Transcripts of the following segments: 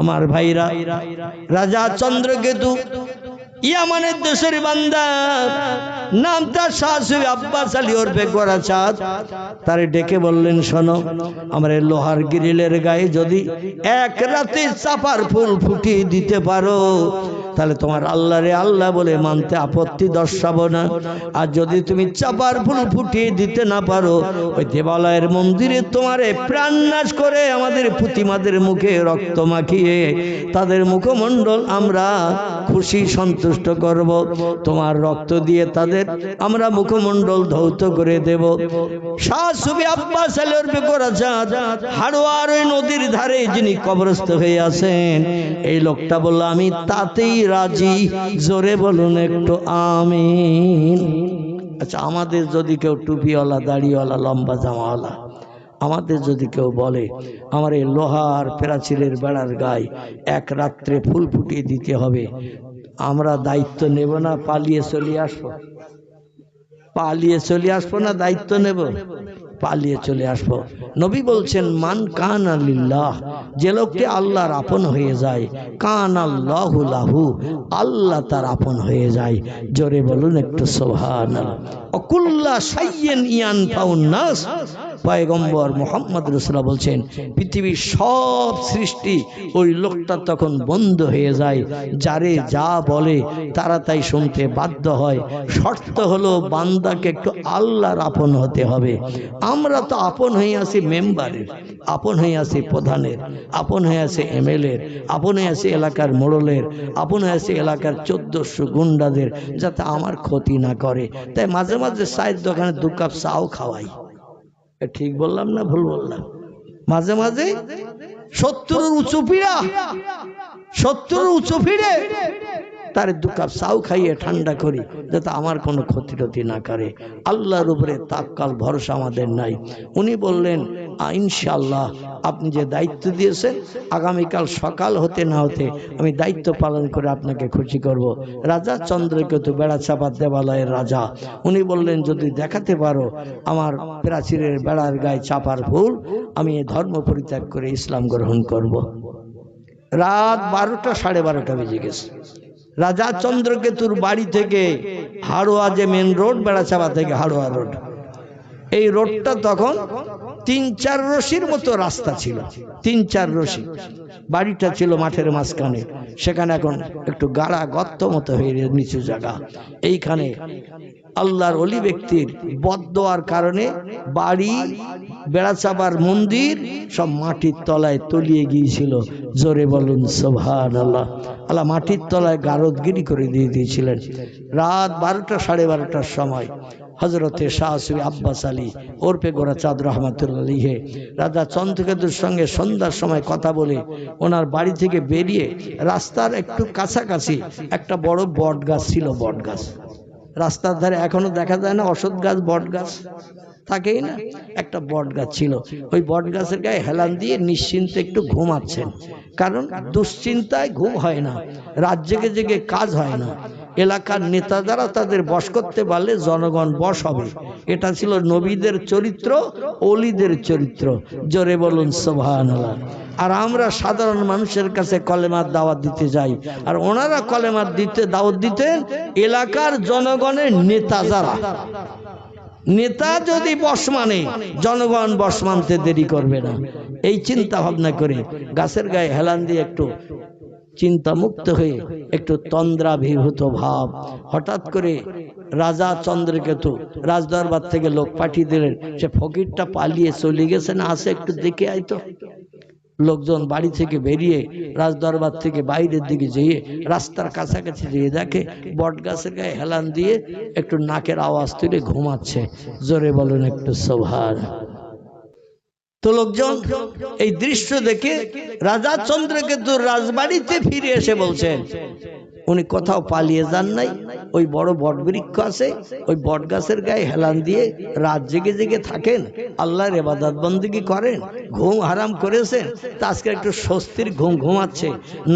আমার ভাইরা, রাজা চন্দ্রকেতু ইয়ামানের দেশের বান্দা, নাম তার শাহ আব্বাস আলী ওরফে গোরাচাঁদ। তারে ডেকে বললেন, শোনো, আমার এই লোহার গ্রিলের গায়ে যদি এক রাতে চাপার ফুল ফুটিয়ে দিতে পারো তাহলে তোমার আল্লাহ রে আল্লাহ বলে মানতে আপত্তি দর্শাবো না। আর যদি তুমি চাপার ফুল ফুটিয়ে দিতে না পারো, ওই দেবালয়ের মন্দিরে তোমারে প্রাণনাশ করে আমাদের প্রতিমাদের মুখে রক্ত মাখিয়ে তাদের মুখমণ্ডল আমরা খুশি সন্তুষ্ট করব। তোমার রক্ত দিয়ে তাদের আমরা মুখমণ্ডল ধৌত করে দেব। শাহ সুফি আব্বাস আলী ওরফে গোরাচাঁদ হাড়োয়ার ওই নদীর ধারে যিনি কবরস্থ হয়ে আছেন, এই লোকটা বলল, আমি তাতেই রাজি। জোরে বলুন একটু আমিন। আচ্ছা, আমাদের যদি কেউ টুপিওয়ালা, দাড়িওয়ালা, লম্বা জামাওয়ালা, আমাদের যদি কেউ বলে আমার এই লোহার প্রাচীরের বেড়ার গায়ে এক রাত্রে ফুল ফুটিয়ে দিতে হবে, আমরা দায়িত্ব নেব না পালিয়ে চলে আসবো? পালিয়ে চলে আসবো না দায়িত্ব নেব? পালিয়ে চলে আসবো। নবী বলছেন, মান কানা লিল্লাহ, যে লোকটি আল্লাহর আপন হয়ে যায়, কান আল্লাহু লাহু, আল্লাহ তার আপন হয়ে যায়। জোরে বলুন একটু সুবহানাল্লাহ। অকুল্লা শাইইন ইয়ানফাউন নাস, পয়গম্বর মুহাম্মদ রাসূলুল্লাহ বলছেন, পৃথিবীর সব সৃষ্টি ওই লোকটা তখন বন্ধ হয়ে যায়, যারে যা বলে তারা তাই শুনতে বাধ্য হয়। শর্ত হলো বান্দাকে একটু আল্লাহর আপন হতে হবে। আমরা তো আপন হয়ে আছি মেম্বারের, আপন হয়ে আছি প্রধানের, আপন হয়ে আছে এমএলএর, আপন হয়ে আছে এলাকার মোড়লের, আপন হয়ে আছে এলাকার 1400 গুন্ডাদের, যাতে আমার ক্ষতি না করে। তাই মাঝে মাঝে চায়ের দোকানে 2 কাপ চাও খাওয়াই। ঠিক বললাম না ভুল বললাম? মাঝে মাঝে 70 উঁচু পিড়া, 70 উঁচু পিড়ে তার 2 কাপ চাও খাইয়ে ঠান্ডা করি, যাতে আমার কোনো ক্ষতি টতি না করে। আল্লাহর উপরে তাক্কাল ভরসা আমাদের নাই। উনি বললেন, ইনশাআল্লাহ আপনি যে দায়িত্ব দিয়েছেন, আগামীকাল সকাল হতে না হতে আমি দায়িত্ব পালন করে আপনাকে খুশি করব। রাজা চন্দ্রকেতু বেড়াচাঁপার দেবালয়ের রাজা, উনি বললেন, যদি দেখাতে পারো আমার প্রাচীরের বেড়ার গায়ে চাপার ফুল, আমি এই ধর্ম পরিত্যাগ করে ইসলাম গ্রহণ করব। রাত 12টা, 12:30 বেজে গেছে। রাজা চন্দ্রকেতুর বাড়ি থেকে হাড়োয়া, যে মেন রোড, বেড়াচাঁপা থেকে হাড়োয়া রোড, এই রোডটা তখন 3-4 রশির মতো রাস্তা ছিল, 3-4 রশি। বাড়িটা ছিল মাঠের মাঝখানে, সেখানে এখন একটু গাড়া গর্ত মতো হয়ে নিচু জায়গা। এইখানে আল্লাহর ওলি ব্যক্তির বদদোয়ার কারণে বাড়ি, বেড়াচাঁপার মন্দির সব মাটির তলায় তলিয়ে গিয়েছিল। জোরে বলুন সুবহানাল্লাহ। আল্লাহ মাটির তলায় গারদগিরি করে দিয়ে দিয়েছিলেন। রাত 12টা, 12:30টার সময় হযরতে শাহ সুফি আব্বাস আলী ওরফে গোরাচাঁদ রহমাতুল্লাহ আলাইহি রাজা চন্দ্রকেতুর সঙ্গে সন্ধ্যার সময় কথা বলে ওনার বাড়ি থেকে বেরিয়ে রাস্তার একটু কাছাকাছি একটা বড় বট গাছ ছিল। বট গাছ রাস্তার ধারে এখনো দেখা যায় না, অশ্বত্থ গাছ, বট গাছ থাকেই না, একটা বট গাছ ছিল। ওই বট গাছের গায়ে হেলান দিয়ে নিশ্চিন্তে একটু ঘুমাচ্ছেন, কারণ দুশ্চিন্তায় ঘুম হয় না, রাত জেগে জেগে কাজ হয় না। এলাকার নেতা যারা তাদের বশ করতে পারলে জনগণ বশ হবে। এটা ছিল নবীদের চরিত্র, ওলিদের চরিত্র। জোরে বলুন সুবহানাল্লাহ। আর আমরা সাধারণ মানুষের কাছে কলেমার দাওয়াত দিতে যাই, আর ওনারা কলেমার দাওয়াত দিতেন এলাকার জনগণের নেতা যারা। নেতা যদি বশ মানে, জনগণ বশ মানতে দেরি করবে না। এই চিন্তা ভাবনা করে গাছের গায়ে হেলান দিয়ে একটু চিন্তামুক্ত হয়ে একটু তন্দ্রাভিভূত ভাব, হঠাৎ করে রাজা চন্দ্রকেতু রাজদরবার থেকে লোক পাঠিয়ে দিলেন, সে ফকিরটা পালিয়ে চলে গেছে না, আসে একটু দেখে আইতো। লোকজন বাড়ি থেকে বেরিয়ে রাজদরবার থেকে বাইরের দিকে যেয়ে রাস্তার কাছাকাছি যেয়ে দেখে বট গাছের গায়ে হেলান দিয়ে একটু নাকের আওয়াজ তুলে ঘুমাচ্ছে। জোরে বলুন একটু সুবহানাল্লাহ। তো লোকজন এই দৃশ্য দেখে রাজা চন্দ্রকেতুর রাজবাড়িতে ফিরে এসে বলছেন, উনি কোথাও পালিয়ে যান নাই, ওই বড় বট বৃক্ষ আছে, ওই বট গাছের গায়ে হেলান দিয়ে রাত জেগে জেগে থাকেন, আল্লাহর ইবাদত বন্দেগী করেন, ঘুম হারাম করেছেন, তা আজকে একটু স্বস্তির ঘুম ঘুমাচ্ছে।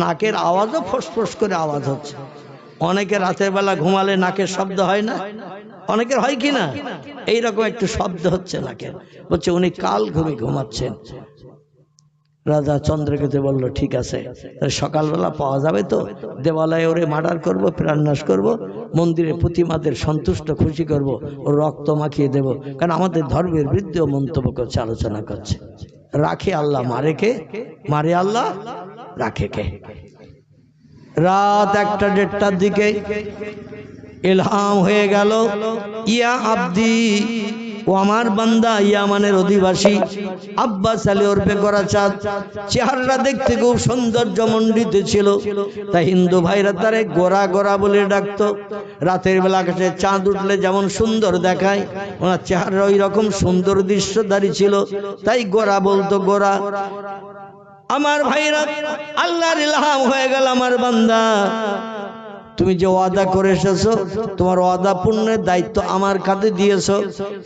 নাকের আওয়াজও ফোঁস করে আওয়াজ হচ্ছে। অনেকে রাতের বেলা ঘুমালে নাকের শব্দ হয় না? অনেকের হয় কি না? এইরকম একটু শব্দ হচ্ছে নাকের। বলছে উনি কাল ঘুমাচ্ছেন। রাজা চন্দ্রকেতু বলল ঠিক আছে, সকালবেলা পাওয়া যাবে তো, দেওয়ালয়ে ওরে মার্ডার করব, প্রাণনাশ করব, মন্দিরে প্রতিমাদের সন্তুষ্ট খুশি করব, ওর রক্ত মাখিয়ে দেব, কারণ আমাদের ধর্মের বিরুদ্ধে মন্তব্য করছে, আলোচনা করছে। রাখে আল্লাহ, মারে কে? মারে আল্লাহ, রাখে কে? রাত 1টা-1:30টার দিকে ইলহাম হয়ে গেল, ইয়া আব্দি, ও আমার বান্দা, ইয়ামানের অধিবাসী আব্বাস আলী ওরফে গোরাচাঁদ, চেহারাটা দেখতে খুব সৌন্দর্যমণ্ডিত ছিল, তাই হিন্দু ভাইরা তারে গোরা গোরা বলে ডাকতো। রাতের বেলা আকাশে চাঁদ উঠলে যেমন সুন্দর দেখায়, ওনার চেহারা ওই রকম সুন্দর দৃশ্যধারী ছিল, তাই গোরা বলতো, গোরা। আমার ভাইরা, আল্লাহর ইলহাম হয়ে গেল, আমার বান্দা তুমি যে ওয়াদা করে এসেছো, তোমার ওয়াদা পূর্ণের দায়িত্ব আমার কাঁধে দিয়েছো,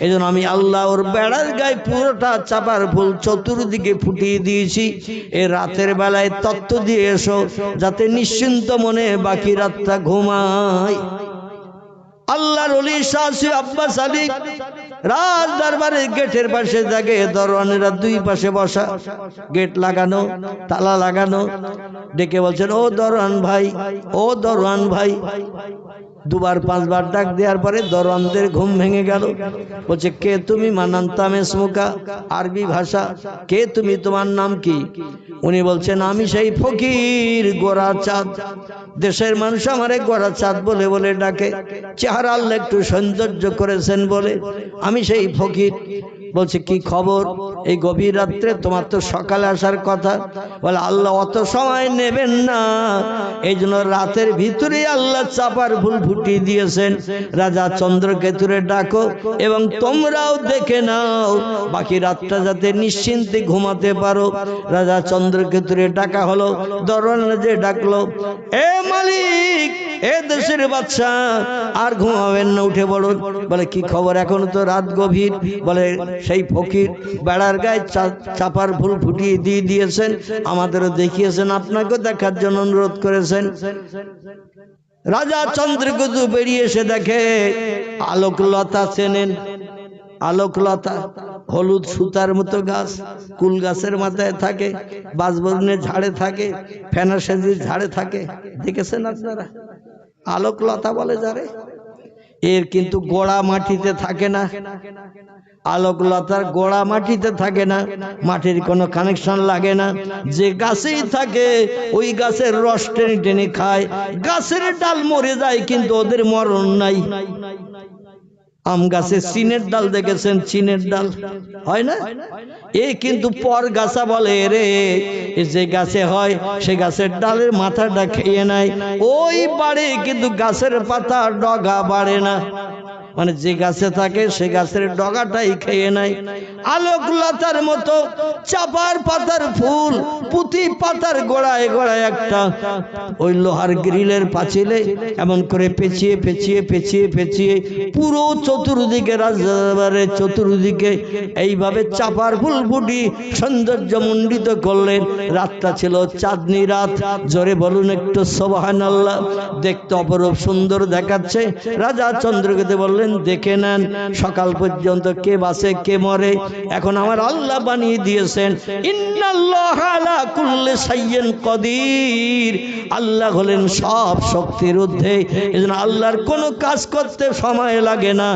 এই জন্য আমি আল্লাহ ওর বেড়ার গায়ে পুরোটা চাপার ফুল চতুর্দিকে ফুটিয়ে দিয়েছি। এই রাতের বেলায় তত্ত্ব দিয়ে এসো, যাতে নিশ্চিন্ত মনে বাকি রাতটা ঘুমায়। আল্লাহর ওলি শাহ আব্বাস আলী রাজ দরবারের গেটের পাশে থাকে, দরওয়ানেরা দুই পাশে বসা, গেট লাগানো, তালা লাগানো। ডেকে বলছেন, ও দরওয়ান ভাই, ও দরওয়ান ভাই। 2-5বার ডাক দেওয়ার পরে দরওয়ানদের ঘুম ভেঙে গেল। বলছে, কে তুমি? মানান্তাম ইসমুকা, আরবি ভাষা। কে তুমি, তোমার নাম কি? উনি বলছেন, আমি সেই ফকির গোরাচাঁদ, দেশের মানুষ আমারে গোরাচাঁদ বলে বলে ডাকে, চেহারা আল্লাহ একটু সৌন্দর্য করেছেন বলে আমি সেই ফকির। বলছে, কি খবর এই গভীর রাত্রে? তোমার তো সকালে আসার কথা। বলে, আল্লাহ অত সময় নেবেন না, এই জন্য রাতের ভিতরে আল্লাহ চাপার ফুল ফুটিয়ে দিয়েছেন। রাজা চন্দ্রকেতুরে ডাকো এবং তোমরাও দেখে নাও, বাকি রাতটা যাতে নিশ্চিন্তে ঘুমাতে পারো। রাজা চন্দ্রকেতুরে ডাকা হলো, দরওয়ানে যে ডাকলো, এ মালিক, এ দেশের বাদশা, আর ঘুমাবেন না, উঠে পড়ুন। বলে, কি খবর? এখন তো রাত গভীর। বলে, সেই ফকির বেড়ার গায়ে চাপার ফুল ফুটিয়ে দিয়ে দিয়েছেন, আমাদেরও দেখিয়েছেন, আপনাকেও দেখার জন্য অনুরোধ করেছেন। রাজা চন্দ্রকেতু বেরিয়ে এসে দেখে আলোকলতা, চেনেন আলোকলতা? হলুদ সুতার মতো গাছ, কুল গাছের মাথায় থাকে, বাঁশবনের ঝাড়ে থাকে, ফেনাসেজির ঝাড়ে থাকে, দেখেছেন আপনারা? আলোকলতা বলে যারে। এর কিন্তু গোড়া মাটিতে থাকে না, আলোকলতার গোড়া মাটিতে থাকে না, মাটির কোনো কানেকশন লাগে না, যে গাছেই থাকে ওই গাছের রস টেনে টেনে খায়। গাছের ডাল মরে যায় কিন্তু ওদের মরণ নাই। আম গাছে চিনের ডাল দেখেছেন? চিনের ডাল হয় না, এই কিন্তু পর গাছা বলে রে, যে গাছে হয় সে গাছের ডালের মাথাটা খেয়ে নেয়, ওই বাড়ে, কিন্তু গাছের পাতা ডগা বাড়ে না। মানে যে গাছে থাকে সে গাছের ডগাটাই খেয়ে নেয়। আলোকলতার মতো চাপার পাতার ফুল পুঁতি পাতার গোড়ায় গোড়ায় একটা ওই লোহার গ্রিলের পাঁচিলে এমন করে পেঁচিয়ে পেঁচিয়ে পেঁচিয়ে পেঁচিয়ে পুরো চতুর্দিকে, রাজদরবারের চতুর্দিকে এইভাবে চাপার ফুল ফুটি সৌন্দর্যমণ্ডিত করলেন। রাতটা ছিল চাঁদনি রাত, জোরে বলুন একটু সুবহানাল্লাহ। দেখতে অপরূপ সুন্দর দেখাচ্ছে। রাজা চন্দ্রকেতু বললেন, দেখে নেন, সকাল পর্যন্ত কে বাঁচে কে মরে এখন আমার আল্লাহ বানিয়ে দিয়েছেন। ইন্নাল্লাহ আলা কুল্লি শাইইন কাদির, আল্লাহ হলেন সব শক্তির ঊর্ধ্বে, এজন্য আল্লাহর কোনো কাজ করতে সময় লাগে না।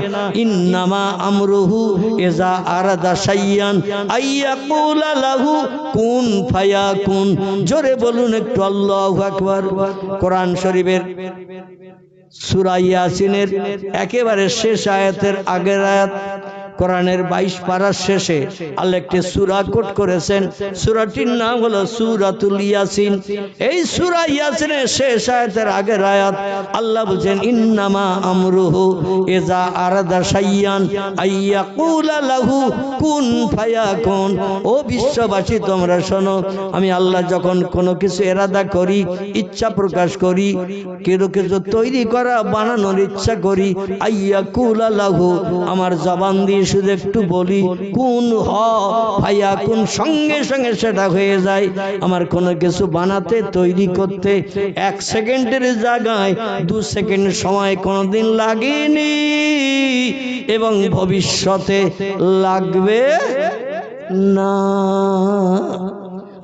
ইন্নামা আমরুহু ইজা আরাদা শাইয়ান আইয়াকুলা লাহু কুন ফায়াকুন। জোরে বলুন একটু আল্লাহু আকবার। কোরআন শরীফের সূরা ইয়াসিনের একেবারে শেষ আয়াতের আগের আয়াত, কোরআনের 22 পারার শেষে আল্লাহ একটি সূরা কোট করেছেন। সূরাটির নাম হলো সূরাতুল ইয়াসিন। এই সূরা ইয়াসিনের শেষ আয়াতের আগের আয়াত আল্লাহ বলেন, ইন্নামা আমরুহু ইজা আরাদা শাইয়ান আইয়াকুলা লাহু কুন ফায়াকুন। ও বিশ্ববাসী তোমরা শোনো, আমি আল্লাহ যখন কোনো কিছু ইরাদা করি, ইচ্ছা প্রকাশ করি, কিছু তৈরি করা বানানোর ইচ্ছা করি, আইয়াকুলা লাহু, আমার জবান দিয়ে শুধু একটু বলি, কুন হ ফায়াকুন, সঙ্গে সঙ্গে সেটা হয়ে যায়। আমার কোনো কিছু বানাতে তৈরি করতে 1 সেকেন্ডের জায়গায় 2 সেকেন্ড সময় কোনোদিন লাগেনি এবং ভবিষ্যতে লাগবে না।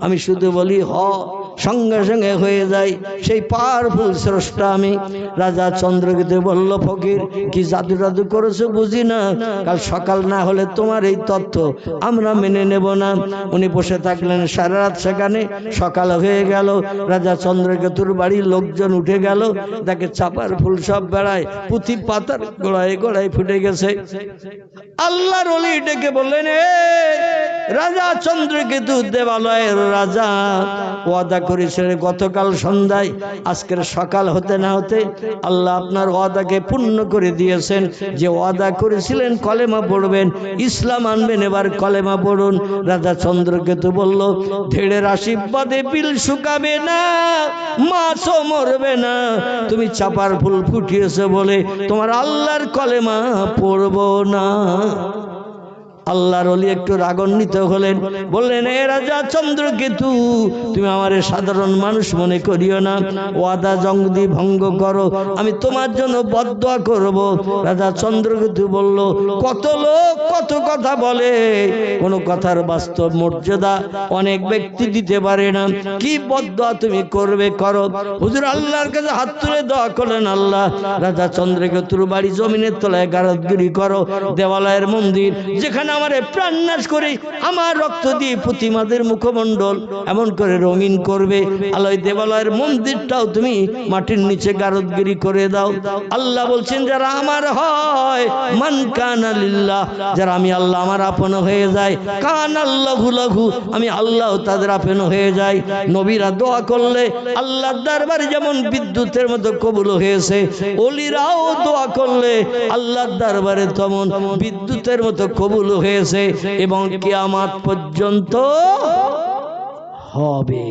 আমি শুধু বলি হ, সঙ্গে সঙ্গে হয়ে যায়। সেই পাওয়ারফুল স্রষ্টা আমি। রাজা চন্দ্রকেতু বলল, ফকির কি জাদু টাদু করেছো বুঝি না, কাল সকাল না হলে তোমার এই তথ্য আমরা মেনে নেব না। উনি বসে থাকলেন সারা রাত। সেখানে সকাল হয়ে গেল। রাজা চন্দ্রকেতুর বাড়ির লোকজন উঠে গেল, তাকে চাপার ফুল সব বেড়ায়, পুঁথি পাতার গোড়ায় গোড়ায় ফুটে গেছে। আল্লাহর ওলি ডেকে বললেন, এ রাজা চন্দ্রকেতু, দেবালয়ের রাজা, ওয়াদা করেছিলেন গতকাল সন্ধ্যায়, আজকের সকাল হতে না হতে আল্লাহ আপনার ওয়াদাকে পূর্ণ করে দিয়েছেন। যে ওয়াদা করেছিলেন কলেমা পড়বেন, ইসলাম আনবেন, এবার কলেমা পড়ুন। রাজা চন্দ্রকেতু বলল, ঢেড়ের আশীর্বাদে বিল শুকাবে না, মাছও মরবে না, তুমি চাপার ফুল ফুটিয়েছো বলে তোমার আল্লাহর কলেমা পড়বো না। আল্লাহর ওলি একটু রাগান্বিত হলেন, বললেন, এ রাজা চন্দ্রকেতু, তুমি আমার সাধারণ মানুষ মনে করিও না, ওয়াদা যদি ভঙ্গ করো আমি তোমার জন্য বদদোয়া করব। রাজা চন্দ্রকেতু বলল, কত লোক কত কথা বলে, কোন কথার বাস্তব মর্যাদা অনেক ব্যক্তি দিতে পারে না, কি বদদোয়া তুমি করবে করো। হুজুর আল্লাহর কাছে হাত তুলে দোয়া করলেন, আল্লাহ রাজা চন্দ্রকেতুর বাড়ি জমিনের তলায় গারদগিরি করো, দেওয়ালয়ের মন্দির যেখানে আমারে প্রাণনাশ করে আমার রক্ত দিয়ে প্রতিমাদের মুখমণ্ডল এমন করে রঙিন করবে, আলোয় দেবালয়ের মন্দিরটাও তুমি মাটির নিচে গারদগিরি করে দাও। আল্লাহ বলছেন, যারা আমার হয়, মান কানা লিল্লাহ, যারা আমি আল্লাহ আমার আপন হয়ে যায়, কানা আল্লাহু লাহু, আমি আল্লাহ তাদের আপন হয়ে যায়। নবীরা দোয়া করলে আল্লাহর দরবারে যেমন বিদ্যুতের মতো কবুল হয়েছে, ওলিরাও দোয়া করলে আল্লাহর দরবারে তেমন বিদ্যুতের মতো কবুল হয়েছে এবং কিয়ামত পর্যন্ত হবে।